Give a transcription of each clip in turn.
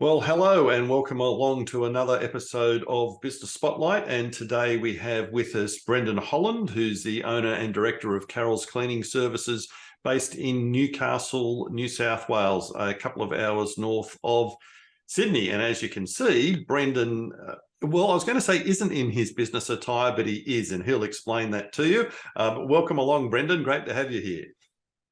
Well, hello and welcome along to another episode of Business Spotlight. And today we have with us Brendan Holland, who's the owner and director of Carol's Cleaning Services based in Newcastle, New South Wales, a couple of hours north of Sydney. And as you can see, Brendan, well, I was going to say isn't in his business attire, but he is, and he'll explain that to you. Welcome along, Brendan. Great to have you here.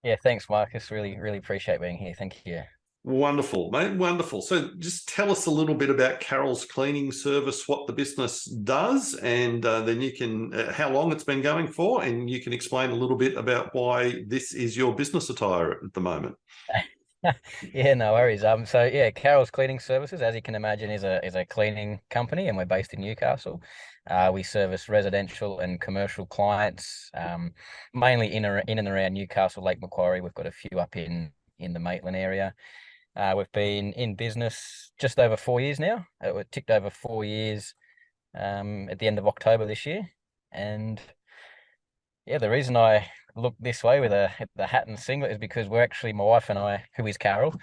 Yeah, thanks, Marcus. Really appreciate being here. Thank you. Wonderful, mate. Wonderful. So just tell us a little bit about Carol's Cleaning Service, what the business does, and then you can, how long it's been going for, and you can explain a little bit about why this is your business attire at the moment. Yeah, no worries. So yeah, Carol's Cleaning Services, as you can imagine, is a cleaning company, and we're based in Newcastle. We service residential and commercial clients, mainly in and around Newcastle, Lake Macquarie. We've got a few up in the Maitland area. We've been in business just over 4 years now. We've ticked over 4 years at the end of October this year. And yeah, the reason I look this way with the hat and singlet is because we're actually, my wife and I, who is Carol,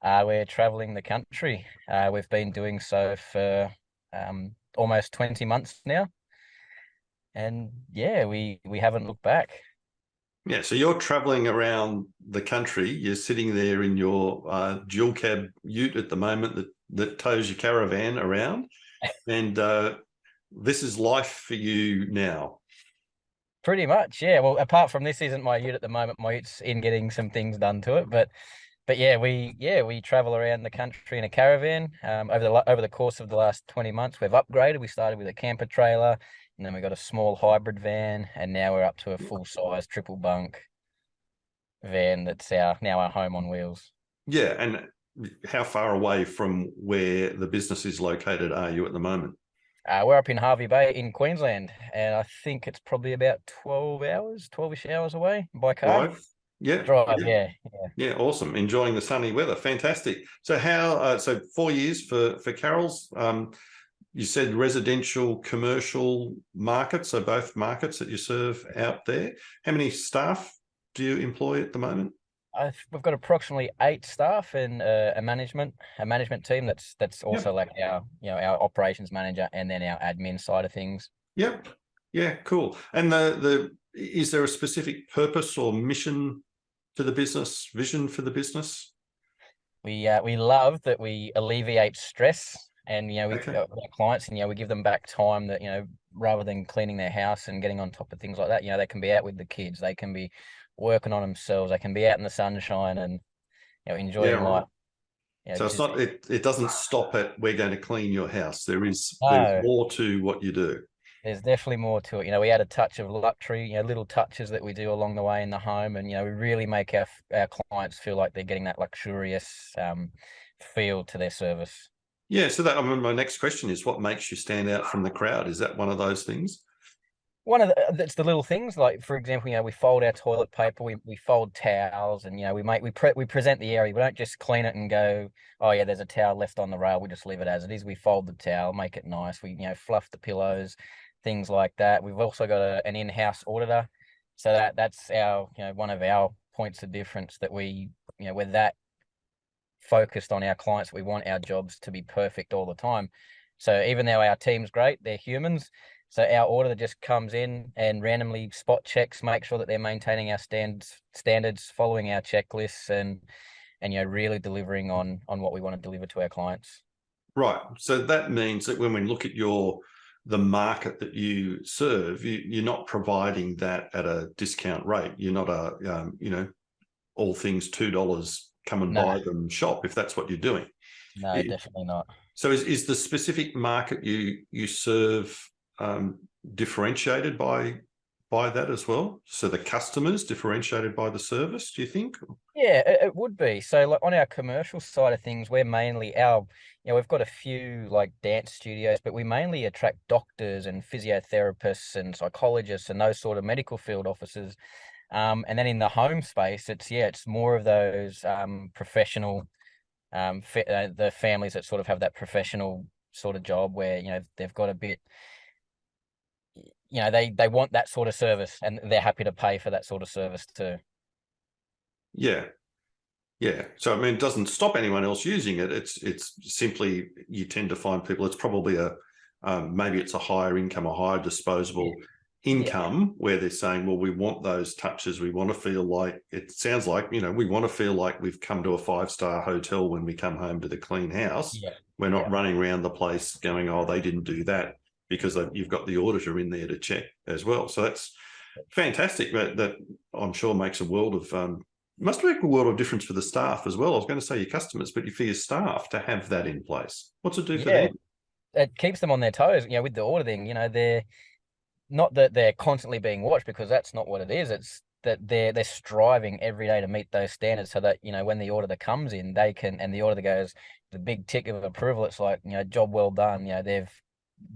we're traveling the country. We've been doing so for almost 20 months now. And yeah, we haven't looked back. Yeah, so you're traveling around the country. You're sitting there in your dual cab ute at the moment that tows your caravan around, and this is life for you now. Pretty much, yeah. Well, apart from this isn't my ute at the moment. My ute's in getting some things done to it, but yeah, we travel around the country in a caravan. Over the course of the last 20 months, we've upgraded. We started with a camper trailer, and then we got a small hybrid van, and now we're up to a full size triple bunk van that's our home on wheels. Yeah, and how far away from where the business is located are you at the moment? We're up in Hervey Bay in Queensland, and I think it's probably about 12 hours, 12-ish hours away by car. Drive? Yeah, Drive, yeah, yeah. yeah. Awesome. Enjoying the sunny weather. Fantastic. So how? So 4 years for Carol's. You said residential, commercial markets, so both markets that you serve out there. How many staff do you employ at the moment? We've got approximately 8 staff and a management team that's Yep. also like our operations manager and then our admin side of things. Yep. Yeah, cool. And the is there a specific purpose or mission to the business, vision for the business? We love that we alleviate stress, and Okay. our clients, and we give them back time that rather than cleaning their house and getting on top of things like that, they can be out with the kids, they can be working on themselves, they can be out in the sunshine and Yeah, enjoying right. life. So it's Just not it doesn't stop at we're going to clean your house. There's no. more to what you do. There's definitely more to it. We add a touch of luxury, little touches that we do along the way in the home, and we really make our clients feel like they're getting that luxurious feel to their service. Yeah, so that I mean, my next question is what makes you stand out from the crowd? Is that one of those things? One of that's the little things, like for example, we fold our toilet paper, we fold towels, and we present the area. We don't just clean it and go, oh yeah, there's a towel left on the rail. We just leave it as it is. We fold the towel, make it nice. We fluff the pillows, things like that. We've also got an in-house auditor, so that's our one of our points of difference, that we're that focused on our clients. We want our jobs to be perfect all the time. So even though our team's great, they're humans. So our auditor just comes in and randomly spot checks, make sure that they're maintaining our standards, following our checklists, and really delivering on what we want to deliver to our clients. Right. So that means that when we look at the market that you serve, you're not providing that at a discount rate. You're not all things $2, come and No, buy them shop if that's what you're doing. no, definitely not. So is the specific market you serve differentiated by that as well? So the customers differentiated by the service, do you think? Yeah, it would be. So like on our commercial side of things, we're mainly we've got a few like dance studios, but we mainly attract doctors and physiotherapists and psychologists and those sort of medical field officers. And then in the home space, it's more of those professional, the families that sort of have that professional sort of job where they've got a bit, they want that sort of service, and they're happy to pay for that sort of service too. Yeah. Yeah. So, I mean, it doesn't stop anyone else using it. It's simply you tend to find people, it's probably maybe it's a higher income, a higher disposable Yeah. income where they're saying, well, we want those touches. We want to feel like, it sounds like, we want to feel like we've come to a 5-star hotel when we come home to the clean house. Yeah. We're not Yeah. running around the place going, oh, they didn't do that, because you've got the auditor in there to check as well. So that's fantastic. That I'm sure makes a world of must make a world of difference for the staff as well. I was going to say your customers, but for your staff to have that in place. What's it do for Yeah. them? It keeps them on their toes, with the auditing, they're not that they're constantly being watched, because that's not what it is. It's that they're striving every day to meet those standards, so that, when the auditor comes in, they can, and the auditor goes, the big tick of approval, it's like, job well done. They've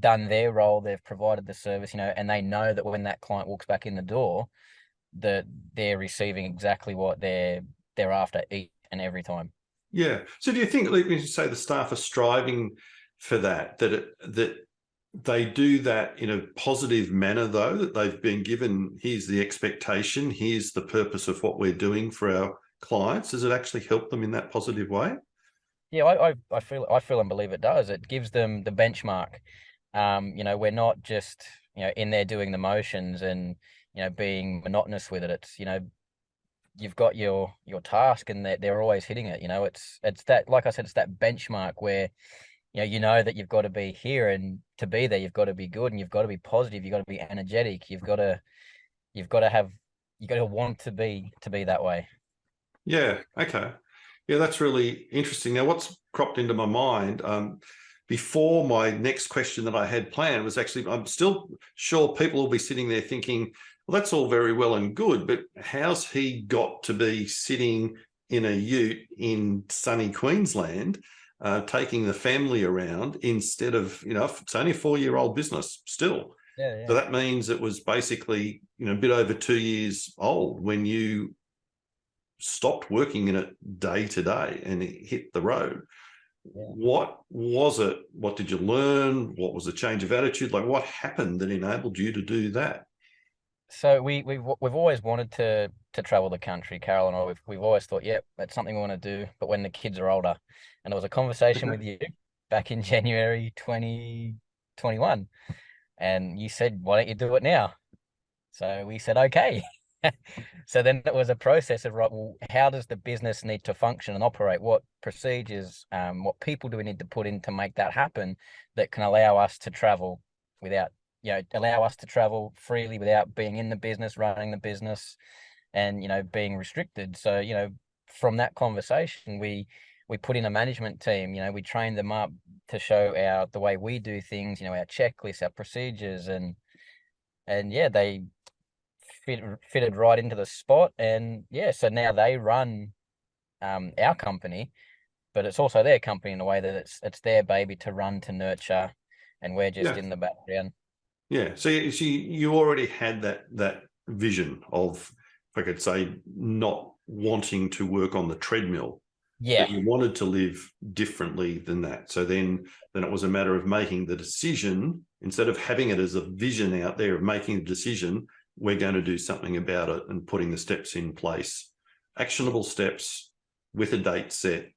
done their role, they've provided the service, and they know that when that client walks back in the door, that they're receiving exactly what they're after each and every time. Yeah. So do you think, like you say, the staff are striving for that they do that in a positive manner, though, that they've been given, here's the expectation, here's the purpose of what we're doing for our clients? Does it actually help them in that positive way? Yeah, I feel and believe it does. It gives them the benchmark. We're not just, in there doing the motions and, being monotonous with it. It's, you've got your task, and they're always hitting it. It's that, like I said, it's that benchmark where, that you've got to be here, and to be there, you've got to be good, and you've got to be positive, you've got to be energetic, you've got to want to be that way. Yeah. Okay. Yeah, that's really interesting. Now, what's cropped into my mind before my next question that I had planned was actually, I'm still sure people will be sitting there thinking, well, that's all very well and good, but how's he got to be sitting in a ute in sunny Queensland, taking the family around instead of, it's only a 4-year-old business still. Yeah, So yeah. that means it was basically, a bit over 2 years old when you stopped working in it day to day and it hit the road. Yeah. What was it? What did you learn? What was the change of attitude? Like, what happened that enabled you to do that? So we've always wanted to travel the country, Carol and I. We've always thought, yeah, that's something we want to do. But when the kids are older, and there was a conversation with you back in January 2021, and you said, why don't you do it now? So we said, okay. So then it was a process of, right, well, how does the business need to function and operate? What procedures, what people do we need to put in to make that happen, that can allow us to travel without, allow us to travel freely without being in the business, running the business, and, being restricted. So, from that conversation, we put in a management team. We trained them up to show the way we do things, our checklists, our procedures, and yeah, they fitted right into the spot. And yeah, so now they run our company, but it's also their company in a way that it's their baby to run, to nurture, and we're just Yeah. in the background. Yeah. So you already had that vision of, if I could say, not wanting to work on the treadmill, Yeah. but you wanted to live differently than that. So then it was a matter of making the decision, instead of having it as a vision out there of making a decision, we're going to do something about it and putting the steps in place, actionable steps with a date set.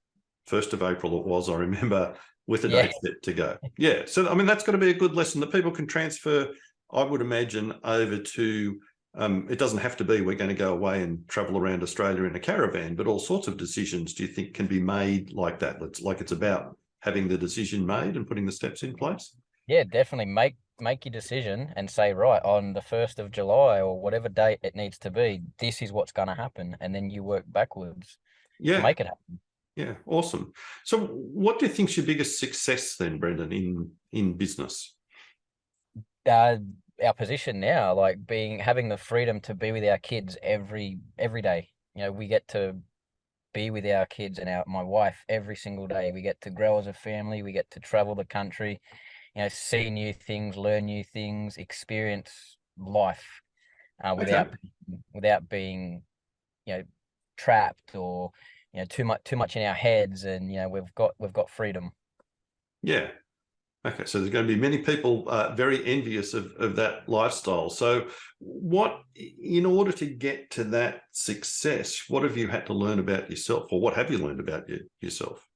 1st of April it was, I remember, with a Yeah. date set to go. Yeah. So, I mean, that's got to be a good lesson that people can transfer, I would imagine, over to, it doesn't have to be we're going to go away and travel around Australia in a caravan, but all sorts of decisions, do you think, can be made like that? It's about having the decision made and putting the steps in place? Yeah, definitely make your decision and say, right, on the 1st of July or whatever date it needs to be, this is what's going to happen, and then you work backwards to Yeah. make it happen. Yeah. Awesome. So what do you think's your biggest success then, Brendan, in business? uh, our position now, like having the freedom to be with our kids every day. We get to be with our kids and my wife every single day. We get to grow as a family. We get to travel the country, see new things, learn new things, experience life Okay. without being, you know, trapped or, too much in our heads. And we've got freedom. Yeah. Okay, so there's going to be many people very envious of that lifestyle. So, in order to get to that success, what have you had to learn about yourself, or what have you learned about yourself?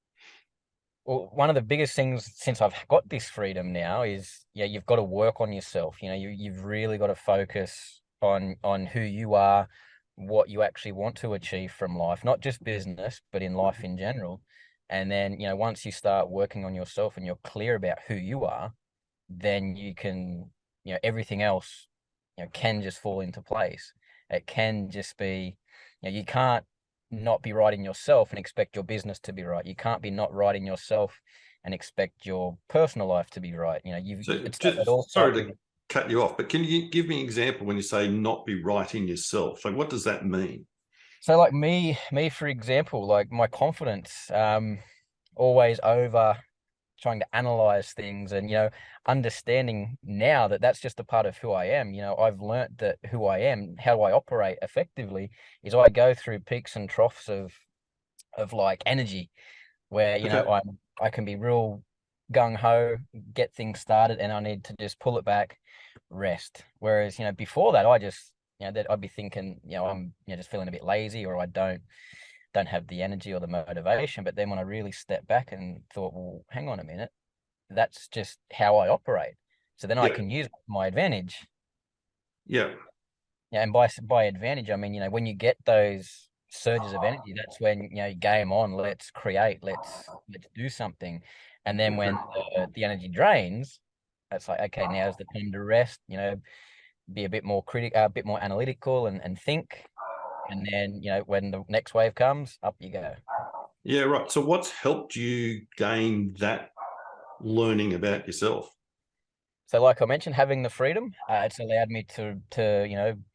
Well, one of the biggest things since I've got this freedom now is, yeah, you've got to work on yourself. You've really got to focus on who you are, what you actually want to achieve from life, not just business, but in life in general. And then, once you start working on yourself and you're clear about who you are, then you can, everything else, can just fall into place. It can just be, you can't not be right in yourself and expect your business to be right. You can't be not right in yourself and expect your personal life to be right. So, It all just sorry starts to with. cut you off, but can you give me an example when you say not be right in yourself? Like, what does that mean? So like me, for example, like my confidence, always over trying to analyze things and understanding now that that's just a part of who I am. I've learnt that who I am, how I operate effectively, is I go through peaks and troughs of like energy where Okay. I can be real gung ho, get things started, and I need to just pull it back, rest. Whereas before that, I just that I'd be thinking I'm just feeling a bit lazy, or I don't have the energy or the motivation. But then when I really stepped back and thought, well, hang on a minute, that's just how I operate. So then I Yeah. can use my advantage. Yeah. Yeah, and by advantage, I mean, when you get those surges of energy, that's when, game on, let's create, let's do something. And then when the energy drains, that's like, okay, now's the time to rest, be a bit more a bit more analytical and think. And then, when the next wave comes, up you go. Yeah. Right. So, what's helped you gain that learning about yourself? So, like I mentioned, having the freedom, it's allowed me to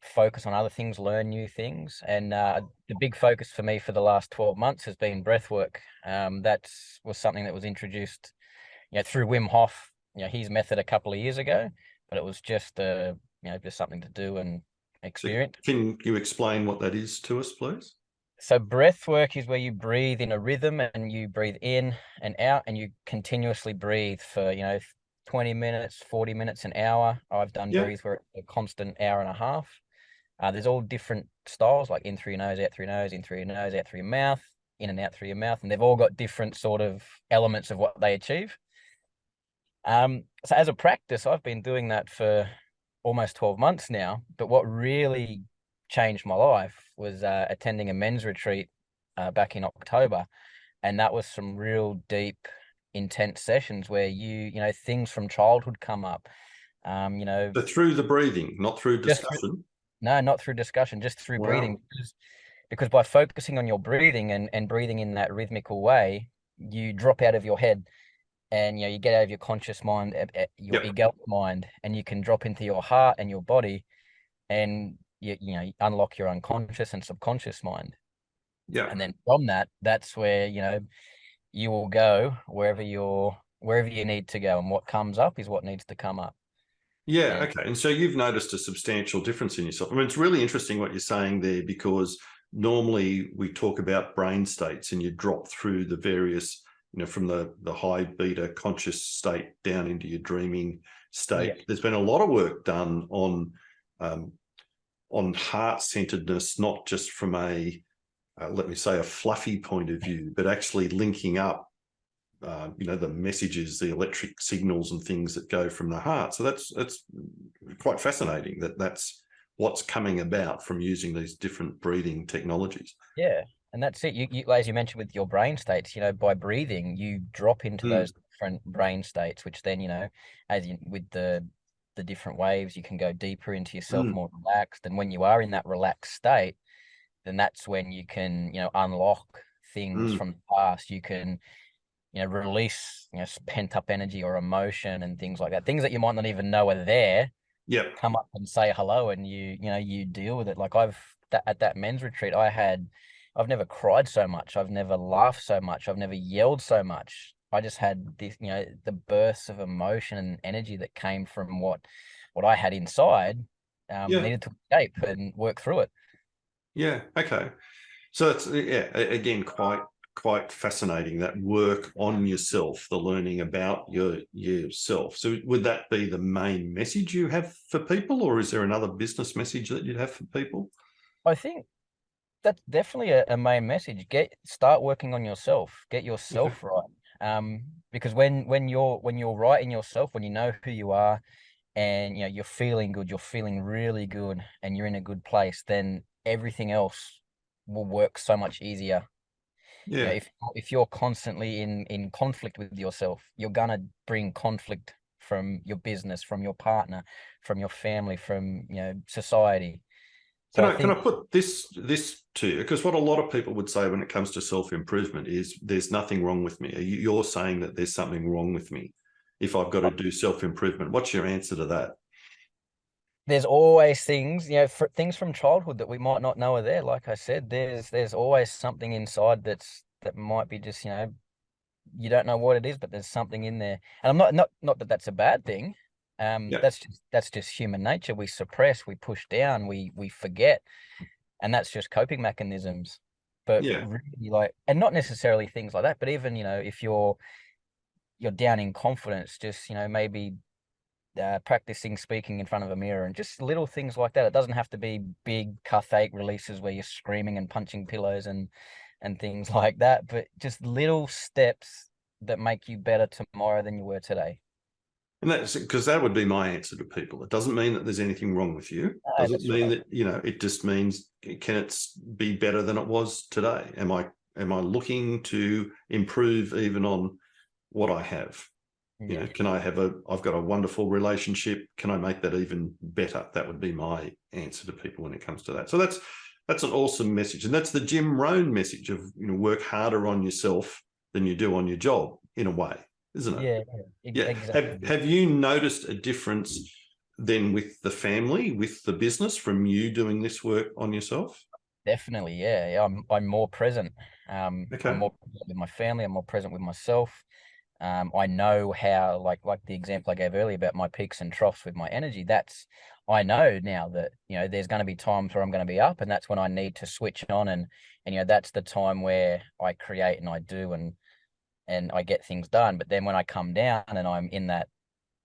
focus on other things, learn new things, and the big focus for me for the last 12 months has been breath work. That was something that was introduced, through Wim Hof, his method a couple of years ago, but it was just just something to do and So, experience. can you explain what that is to us, please? So breath work is where you breathe in a rhythm and you breathe in and out and you continuously breathe for, 20 minutes, 40 minutes, an hour. I've done Yeah. breathe work a constant hour and a half. There's all different styles, like in through your nose, out through your nose, in through your nose, out through your mouth, in and out through your mouth, and they've all got different sort of elements of what they achieve. So as a practice, I've been doing that for almost 12 months now. But what really changed my life was attending a men's retreat back in October. And that was some real deep, intense sessions where things from childhood come up. Um, you know, So, through the breathing, not through just through, discussion. no, not through discussion, just through breathing. Wow. Because by focusing on your breathing and breathing in that rhythmical way, you drop out of your head and you get out of your conscious mind, your Yep. ego mind, and you can drop into your heart and your body, and you unlock your unconscious and subconscious mind. Yep. And then from that, that's where you will go wherever you need to go, and what comes up is what needs to come up. Yeah. And Okay. And so you've noticed a substantial difference in yourself. I mean, it's really interesting what you're saying there, because normally we talk about brain states and you drop through the various, from the high beta conscious state down into your dreaming yeah, state. There's been a lot of work done um, on heart centeredness, not just from let me say, a fluffy point of view, but actually linking up the messages, the electric signals and things that go from the heart. So that's quite fascinating that's what's coming about from using these different breathing technologies. yeah, and that's it. You as you mentioned with your brain states, by breathing, you drop into Mm, those different brain states, which then with the different waves, you can go deeper into yourself, mm, more relaxed. And when you are in that relaxed state, then that's when you can, unlock things mm. from the past. You can, release, pent up energy or emotion and things like that. Things that you might not even know are there Yep. come up and say hello, and you deal with it. Like at that men's retreat, I've never cried so much. I've never laughed so much. I've never yelled so much. I just had this, the bursts of emotion and energy that came from what I had inside, Yeah. needed to escape and work through it. Yeah. Okay. So it's, yeah, again, quite quite fascinating, that work on yourself, the learning about yourself. So would that be the main message you have for people, or is there another business message that you'd have for people? I think that's definitely a main message. Start working on yourself. Get Okay. yourself right. Because when you're right in yourself, when you know who you are, and you're feeling good, you're feeling really good, and you're in a good place, then everything else will work so much easier. Yeah. If you're constantly in conflict with yourself, you're gonna bring conflict from your business, from your partner, from your family, from society. So Can I I think, put this to you? Because what a lot of people would say when it comes to self-improvement is there's nothing wrong with me. You're saying that there's something wrong with me if I've got to do self-improvement. What's your answer to that? there's always things, things from childhood that we might not know are there. Like I said, there's always something inside that might be just, you don't know what it is, but there's something in there. And I'm not that that's a bad thing. Yeah. That's just human nature. We suppress, we push down, we forget, and that's just coping mechanisms. But Yeah. really, like, and not necessarily things like that, but even, if you're down in confidence, just, maybe practicing speaking in front of a mirror and just little things like that. It doesn't have to be big cathartic releases where you're screaming and punching pillows and things like that, but just little steps that make you better tomorrow than you were today. And that's because that would be my answer to people. It doesn't mean that there's anything wrong with you. No, Doesn't that's mean right. that, it just means, can it be better than it was today? Am I looking to improve even on what I have? Yeah. I've got a wonderful relationship. Can I make that even better? That would be my answer to people when it comes to that. So that's an awesome message. And that's the Jim Rohn message of, work harder on yourself than you do on your job, in a way, isn't it? Yeah, Yeah. Have exactly. have you noticed a difference then with the family, with the business, from you doing this work on yourself? Definitely, yeah. Yeah, I'm more present. I'm Okay. more present with my family. I'm more present with myself. I know how, like the example I gave earlier about my peaks and troughs with my energy. I know now that there's going to be times where I'm going to be up, and that's when I need to switch on, and that's the time where I create and I do and I get things done. But then when I come down and I'm in that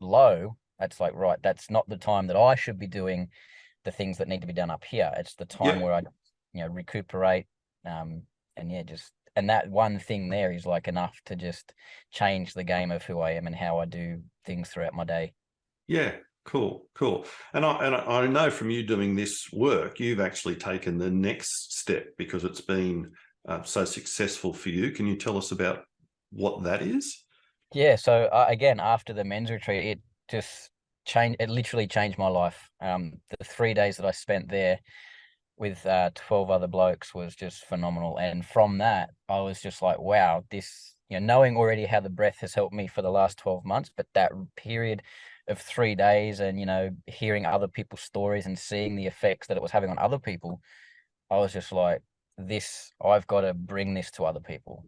low, that's like, right, that's not the time that I should be doing the things that need to be done up here. It's the time Yeah. where I recuperate, and yeah, just and that one thing there is like enough to just change the game of who I am and how I do things throughout my day. Yeah. Cool. Cool. And I know from you doing this work, you've actually taken the next step because it's been so successful for you. Can you tell us about what that is? Yeah, so again, after the men's retreat, it just changed. It literally changed my life. The 3 days that I spent there with 12 other blokes was just phenomenal. And from that, I was just like, wow, this, knowing already how the breath has helped me for the last 12 months, but that period of 3 days and, hearing other people's stories and seeing the effects that it was having on other people, I was just like, I've got to bring this to other people.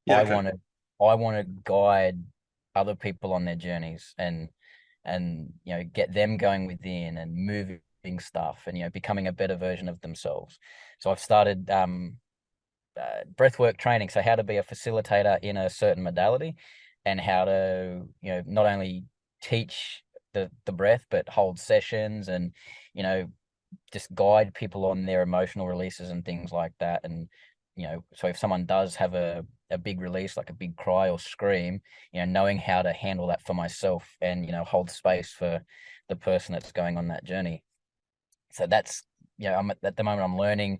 Yeah. I Okay. want to, I want to guide other people on their journeys and get them going within and moving stuff and becoming a better version of themselves. So I've started breathwork training, so how to be a facilitator in a certain modality and how to not only teach the breath but hold sessions and you know just guide people on their emotional releases and things like that. And so if someone does have a big release, like a big cry or scream, knowing how to handle that for myself and hold space for the person that's going on that journey. So that's I'm at the moment I'm learning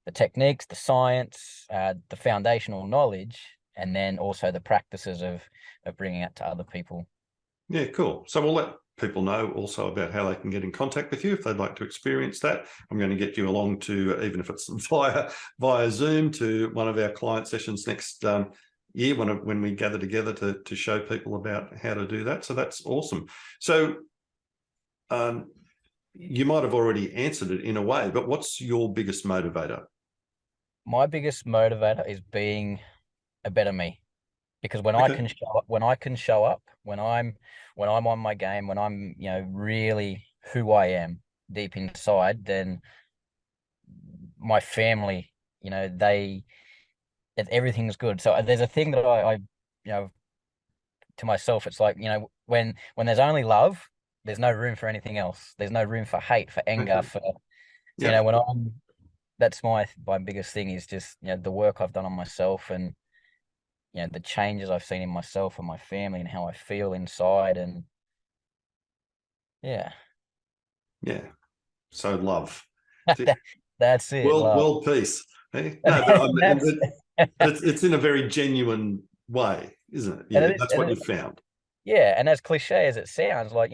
the techniques, the science, the foundational knowledge, and then also the practices of bringing it to other people. Yeah, cool. So we'll let people know also about how they can get in contact with you if they'd like to experience that. I'm going to get you along to, even if it's via Zoom, to one of our client sessions next year when we gather together to show people about how to do that. So that's awesome. So um, you might have already answered it in a way, but what's your biggest motivator? My biggest motivator is being a better me. Because Okay. when I can show up, when I'm on my game, when I'm really who I am deep inside, then my family, they everything's good. So there's a thing that I you know, to myself, it's like, when there's only love, there's no room for anything else. There's no room for hate, for anger, Okay. for, Yeah. when that's my biggest thing is just, the work I've done on myself, and, the changes I've seen in myself and my family and how I feel inside. And yeah, Yeah. So love. that's it. Love. World peace. Eh? No, but That's, it's in a very genuine way, isn't it? and Yeah, that's and what you found. yeah, and as cliche as it sounds, like,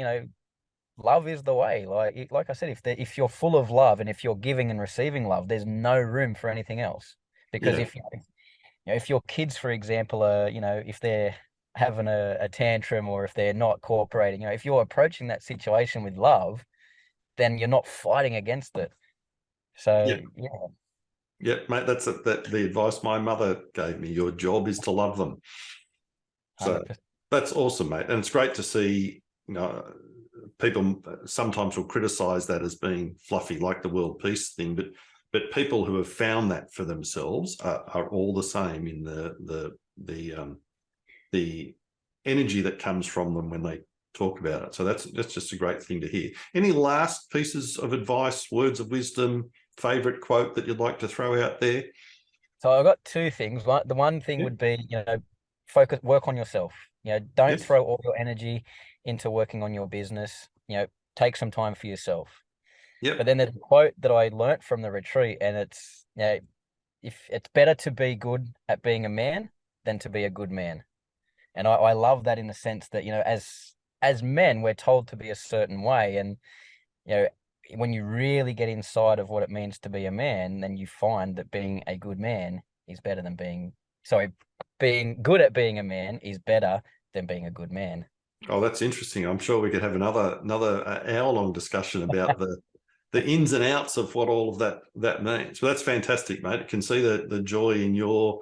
love is the way. Like I said, if you're full of love and if you're giving and receiving love, there's no room for anything else. Because Yeah. if your kids, for example, are, if they're having a tantrum, or if they're not cooperating, if you're approaching that situation with love, then you're not fighting against it. So Yeah. yeah, Yeah, mate, that the advice my mother gave me. Your job is to love them. So 100%. that's awesome, mate. And it's great to see, people sometimes will criticize that as being fluffy, like the world peace thing, but people who have found that for themselves are all the same in the energy that comes from them when they talk about it. So that's just a great thing to hear. Any last pieces of advice, words of wisdom, favorite quote that you'd like to throw out there? So I've got two things. The one thing Yep. would be, work on yourself. Don't Yes. throw all your energy into working on your business. Take some time for yourself. But Yep. then there's a quote that I learnt from the retreat, and it's, if it's better to be good at being a man than to be a good man. And I love that, in the sense that, as men, we're told to be a certain way. And, you know, when you really get inside of what it means to be a man, then you find that being a good man is better than being good at being a man is better than being a good man. Oh, that's interesting. I'm sure we could have another hour-long discussion about the ins and outs of what all of that means. So that's fantastic, mate. I can see the joy in your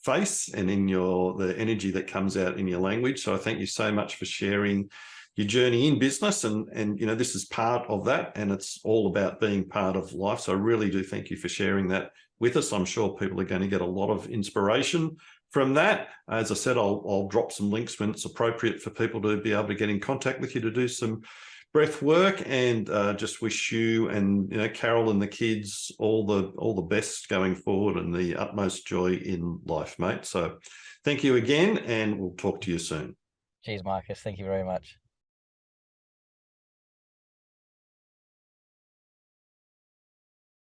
face and in the energy that comes out in your language. So I thank you so much for sharing your journey in business, and this is part of that, and it's all about being part of life. So I really do thank you for sharing that with us. I'm sure people are going to get a lot of inspiration from that. As I said, I'll drop some links when it's appropriate for people to be able to get in contact with you to do some breath work, and just wish you and Carol and the kids all the best going forward and the utmost joy in life, mate. So thank you again, and we'll talk to you soon. Cheers, Marcus. Thank you very much.